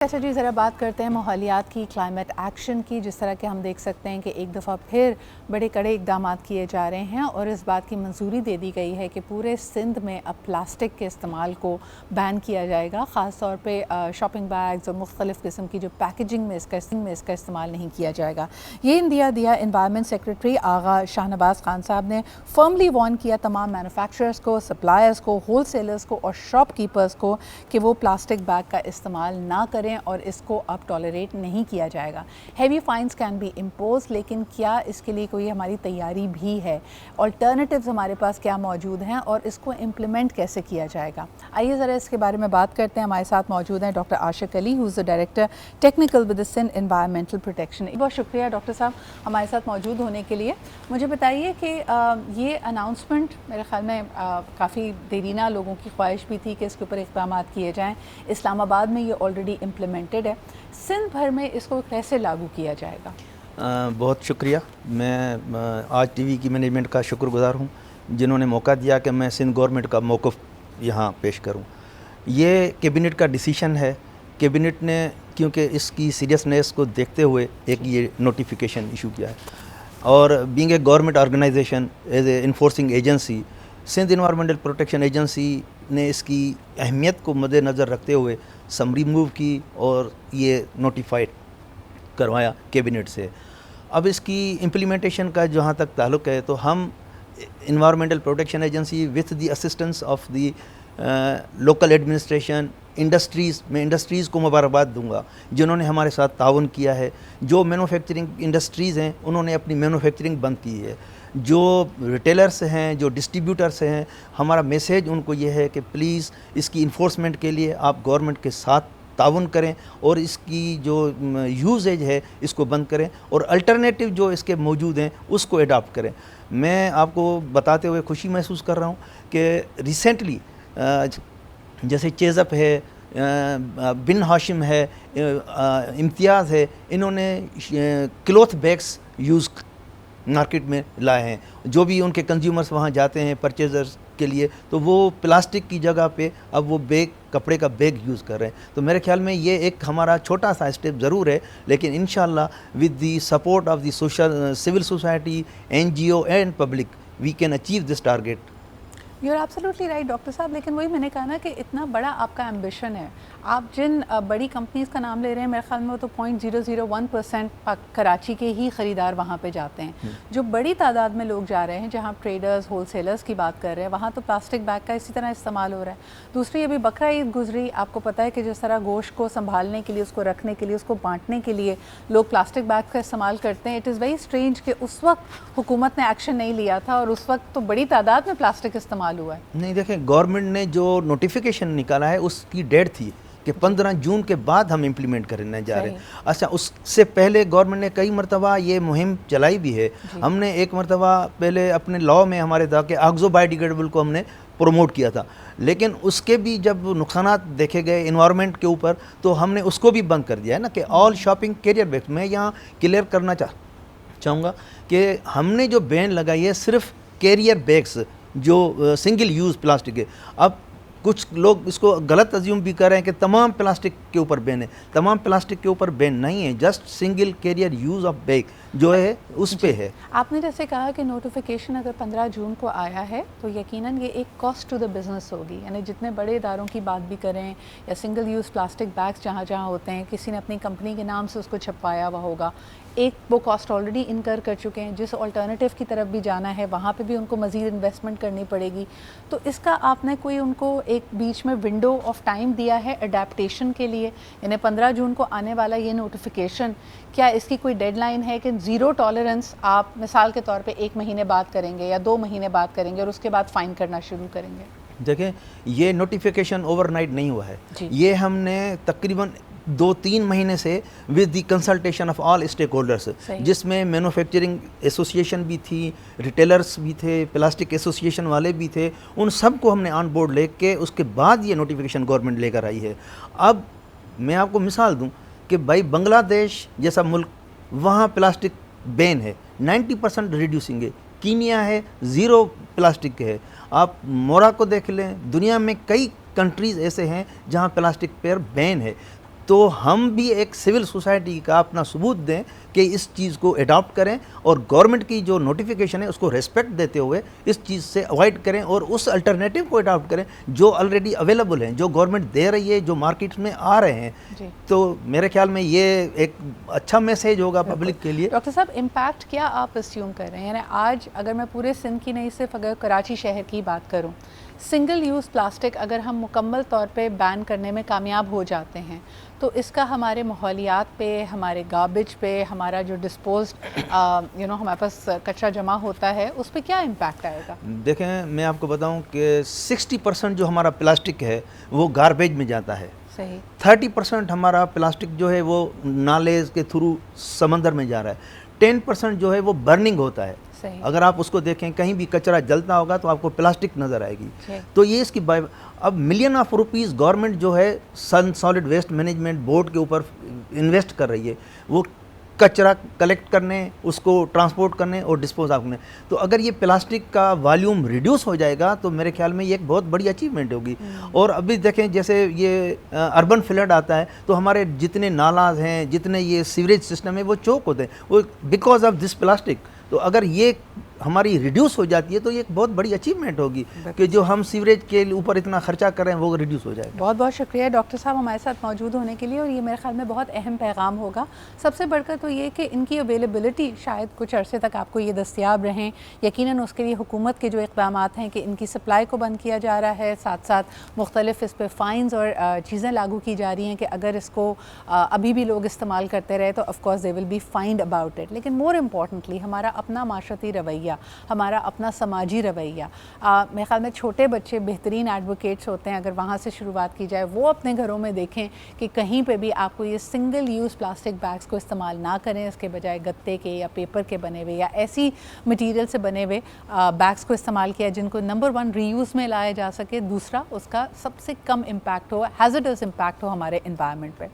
अच्छा जी, ज़रा बात करते हैं माहौलियात की, क्लाइमेट एक्शन की। जिस तरह के हम देख सकते हैं कि एक दफ़ा फिर बड़े कड़े इकदाम किए जा रहे हैं और इस बात की मंजूरी दे दी गई है कि पूरे सिंध में अब प्लास्टिक के इस्तेमाल को बैन किया जाएगा। ख़ास तौर पे शॉपिंग बैग्स और मुख्तलिफ़ किस्म की जो पैकेजिंग में इसका इस्तेमाल नहीं किया जाएगा। ये इंदिया दिया इन्वायरमेंट सेक्रेटरी आगा शाहनवाज खान साहब ने फर्मली वार्न किया तमाम मैनुफैक्चरर्स को, सप्लायर्स को, होल सेलर्स को और शॉपकीपर्स को कि वो प्लास्टिक बैग का इस्तेमाल ना करें और इसको अब टॉलरेट नहीं किया जाएगा। Heavy fines can be impose, लेकिन क्या इसके लिए कोई हमारी तैयारी भी है? ऑल्टरनेटिव्स हमारे पास क्या मौजूद हैं और इसको इम्प्लीमेंट कैसे किया जाएगा? आइए ज़रा इसके बारे में बात करते हैं। हमारे साथ मौजूद हैं doctor Ashiq Ali, who is the director technical with the Sindh environmental protection. बहुत शुक्रिया डॉक्टर साहब हमारे साथ मौजूद होने के लिए। मुझे बताइए कि ये अनाउंसमेंट मेरे ख़्याल में काफ़ी देरीना लोगों की ख्वाहिश भी थी कि इसके ऊपर इक़दाम किए जाएँ। इस्लामाबाद में ये ऑलरेडी इम्प्लीमेंटेड है, सिंध भर में इसको कैसे लागू किया जाएगा? बहुत शुक्रिया। मैं आज टीवी की मैनेजमेंट का शुक्रगुज़ार हूँ जिन्होंने मौका दिया कि मैं सिंध गवर्नमेंट का मौक़िफ़ यहाँ पेश करूँ। ये कैबिनेट का डिसीशन है। कैबिनेट ने क्योंकि इसकी सीरियसनेस को देखते हुए एक ये नोटिफिकेशन इशू किया है और being a government organisation as a enforcing agency, Sindh environmental protection agency ने इसकी अहमियत को मद्देनज़र रखते हुए समरी मूव की और ये नोटिफाइड करवाया कैबिनेट से। अब इसकी इम्प्लीमेंटेशन का जहाँ तक ताल्लुक़ है तो हम environmental protection agency with the assistance of the local administration, industries को मुबारकबाद दूंगा जिन्होंने हमारे साथ ताउन किया है। जो मैन्युफैक्चरिंग इंडस्ट्रीज़ हैं उन्होंने अपनी मैन्युफैक्चरिंग बंद की है। जो रिटेलर्स हैं, जो डिस्ट्रीब्यूटर्स हैं, हमारा मैसेज उनको ये है कि प्लीज़ इसकी इन्फोर्समेंट के लिए आप गवर्नमेंट के साथ ताउन करें और इसकी जो यूजेज है इसको बंद करें और अल्टरनेटिव जो इसके मौजूद हैं उसको अडॉप्ट करें। मैं आपको बताते हुए खुशी महसूस कर रहा हूँ कि रिसेंटली जैसे चेज़अप है, बिन हाशिम है, इम्तियाज़ है, इन्होंने क्लॉथ बैग्स यूज़ मार्केट में लाए हैं। जो भी उनके कंज्यूमर्स वहाँ जाते हैं परचेजर्स के लिए तो वो प्लास्टिक की जगह पे अब वो बैग, कपड़े का बैग यूज़ कर रहे हैं। तो मेरे ख्याल में ये एक हमारा छोटा सा स्टेप ज़रूर है, लेकिन इंशाल्लाह with the support of the social civil society, NGO and public we can achieve this target. You are absolutely right doctor साहब, लेकिन वही मैंने कहा ना कि इतना बड़ा आपका एम्बिशन है। आप जिन बड़ी कंपनीज़ का नाम ले रहे हैं मेरे ख्याल में वो तो 0.001% कराची के ही ख़रीदार वहाँ पे जाते हैं। जो बड़ी तादाद में लोग जा रहे हैं, जहाँ ट्रेडर्स, होल सेलर्स की बात कर रहे हैं, वहाँ तो प्लास्टिक बैग का इसी तरह इस्तेमाल हो रहा है। दूसरी अभी बकरा ईद गुजरी, आपको पता है कि जिस तरह गोश्त को संभालने के लिए, उसको रखने के लिए, उसको बाँटने के लिए लोग प्लास्टिक बैग का इस्तेमाल करते हैं। इट इज़ वेरी स्ट्रेंज कि उस वक्त हुकूमत ने एक्शन नहीं लिया था और उस वक्त तो बड़ी तादाद में प्लास्टिक इस्तेमाल हुआ है। नहीं, देखें, गवर्नमेंट ने जो नोटिफिकेशन निकाला है उसकी डेट थी कि 15 जून के बाद हम इम्प्लीमेंट करने जा रहे हैं। अच्छा, उससे पहले गवर्नमेंट ने कई मरतबा ये मुहिम चलाई भी है। हमने एक मरतबा पहले अपने लॉ में हमारे था कि ऑक्सो बायोडिग्रेडेबल को हमने प्रमोट किया था, लेकिन उसके भी जब नुकसानात देखे गए इन्वायरमेंट के ऊपर तो हमने उसको भी बंद कर दिया है ना कि ऑल शॉपिंग कैरियर बैग्स। मैं यहाँ क्लियर करना चाहूँगा कि हमने जो बैन लगाई है सिर्फ कैरियर बैग्स जो सिंगल यूज़ प्लास्टिक है। अब कुछ लोग इसको गलत अज्यूम भी कर रहे हैं कि तमाम प्लास्टिक के ऊपर बैन है। तमाम प्लास्टिक के ऊपर बैन नहीं है, just single carrier use of bag जो है उस पे है। आपने जैसे कहा कि नोटिफिकेशन अगर 15 जून को आया है तो यकीनन ये एक कॉस्ट टू द बिज़नेस होगी। यानी जितने बड़े इदारों की बात भी करें या सिंगल यूज़ प्लास्टिक बैग्स जहाँ जहाँ होते हैं, किसी ने अपनी कंपनी के नाम से उसको छपवाया हुआ होगा, एक वो कॉस्ट ऑलरेडी इनकर कर चुके हैं। जिस अल्टरनेटिव की तरफ भी जाना है वहाँ पे भी उनको मज़ीद इन्वेस्टमेंट करनी पड़ेगी। तो इसका आपने कोई उनको एक बीच में विंडो ऑफ टाइम दिया है अडेप्टेशन के लिए? यानी 15 जून को आने वाला ये नोटिफिकेशन, क्या इसकी कोई डेडलाइन है कि ज़ीरो टॉलरेंस आप मिसाल के तौर पे 1 महीने बाद करेंगे या 2 महीने बाद करेंगे और उसके बाद फ़ाइन करना शुरू करेंगे? देखें, ये नोटिफिकेशन ओवरनाइट नहीं हुआ है। ये हमने तकरीबन 2-3 महीने से with the consultation of all stakeholders, जिसमें मैन्युफैक्चरिंग एसोसिएशन भी थी, रिटेलर्स भी थे, प्लास्टिक एसोसिएशन वाले भी थे, उन सब को हमने ऑन बोर्ड लेके उसके बाद ये नोटिफिकेशन गवर्नमेंट लेकर आई है। अब मैं आपको मिसाल दूं कि भाई बांग्लादेश जैसा मुल्क, वहाँ प्लास्टिक बैन है, 90% रिड्यूसिंग है। कीनिया है, ज़ीरो प्लास्टिक है। आप मोराको देख लें, दुनिया में कई कंट्रीज़ ऐसे हैं जहाँ प्लास्टिक पर बैन है। तो हम भी एक सिविल सोसाइटी का अपना सबूत दें कि इस चीज़ को अडॉप्ट करें और गवर्नमेंट की जो नोटिफिकेशन है उसको रेस्पेक्ट देते हुए इस चीज़ से अवॉइड करें और उस अल्टरनेटिव को अडॉप्ट करें जो ऑलरेडी अवेलेबल हैं, जो गवर्नमेंट दे रही है, जो मार्केट में आ रहे हैं। तो मेरे ख्याल में ये एक अच्छा मैसेज होगा पब्लिक के लिए। डॉक्टर साहब, इम्पैक्ट क्या आप अस्यूम कर रहे हैं? यानी आज अगर मैं पूरे सिंध की नहीं, सिर्फ अगर कराची शहर की बात करूं, सिंगल यूज़ प्लास्टिक अगर हम मुकम्मल तौर पे बैन करने में कामयाब हो जाते हैं तो इसका हमारे माहौलियात पे, हमारे गार्बेज पे, हमारा जो डिस्पोज्ड हमारे पास कचरा जमा होता है उस पर क्या इम्पैक्ट आएगा? देखें, मैं आपको बताऊं कि 60% जो हमारा प्लास्टिक है वो गार्बेज में जाता है। सही। 30% हमारा प्लास्टिक जो है वो नाले के थ्रू समंदर में जा रहा है। 10% जो है वो बर्निंग होता है। सही। अगर आप उसको देखें, कहीं भी कचरा जलता होगा तो आपको प्लास्टिक नज़र आएगी। तो ये इसकी अब मिलियन ऑफ रुपीस गवर्नमेंट जो है सन सॉलिड वेस्ट मैनेजमेंट बोर्ड के ऊपर इन्वेस्ट कर रही है, वो कचरा कलेक्ट करने, उसको ट्रांसपोर्ट करने और डिस्पोज ऑफ करने। तो अगर ये प्लास्टिक का वॉल्यूम रिड्यूस हो जाएगा तो मेरे ख्याल में ये एक बहुत बड़ी अचीवमेंट होगी। और अभी देखें, जैसे ये अर्बन फ्लड आता है तो हमारे जितने नालाज हैं, जितने ये सीवरेज सिस्टम है वो चोक होते हैं, वो बिकॉज ऑफ दिस प्लास्टिक। तो अगर ये हमारी रिड्यूस हो जाती है तो ये एक बहुत बड़ी अचीवमेंट होगी कि जो हम सीवरेज के ऊपर इतना खर्चा कर रहे हैं वो रिड्यूस हो जाएगा। बहुत बहुत शुक्रिया डॉक्टर साहब हमारे साथ मौजूद होने के लिए, और ये मेरे ख्याल में बहुत अहम पैगाम होगा। सबसे बढ़कर तो ये कि इनकी अवेलेबिलिटी शायद कुछ अरसे तक आपको ये दस्तियाब रहें। यकीनन उसके लिए हुकूमत के जो इक़दाम हैं कि इनकी सप्लाई को बंद किया जा रहा है, साथ साथ मुख्तलिफ इस पर फ़ाइन्स और चीज़ें लागू की जा रही हैं कि अगर इसको अभी भी लोग इस्तेमाल करते रहे तो of course they will be find about it. लेकिन मोर इम्पॉर्टेंटली हमारा अपना माशरती रवैया, हमारा अपना समाजी रवैया, मेरे ख्याल में छोटे बच्चे बेहतरीन एडवोकेट्स होते हैं। अगर वहाँ से शुरुआत की जाए, वो अपने घरों में देखें कि कहीं पे भी आपको ये सिंगल यूज़ प्लास्टिक बैग्स को इस्तेमाल ना करें, इसके बजाय गत्ते के या पेपर के बने हुए या ऐसी मटेरियल से बने हुए बैग्स को इस्तेमाल किया जिनको नंबर 1 रीयूज़ में लाया जा सके, दूसरा उसका सबसे कम इम्पैक्ट हो, हैज़र्डस इम्पैक्ट हो हमारे इन्वायरमेंट पे।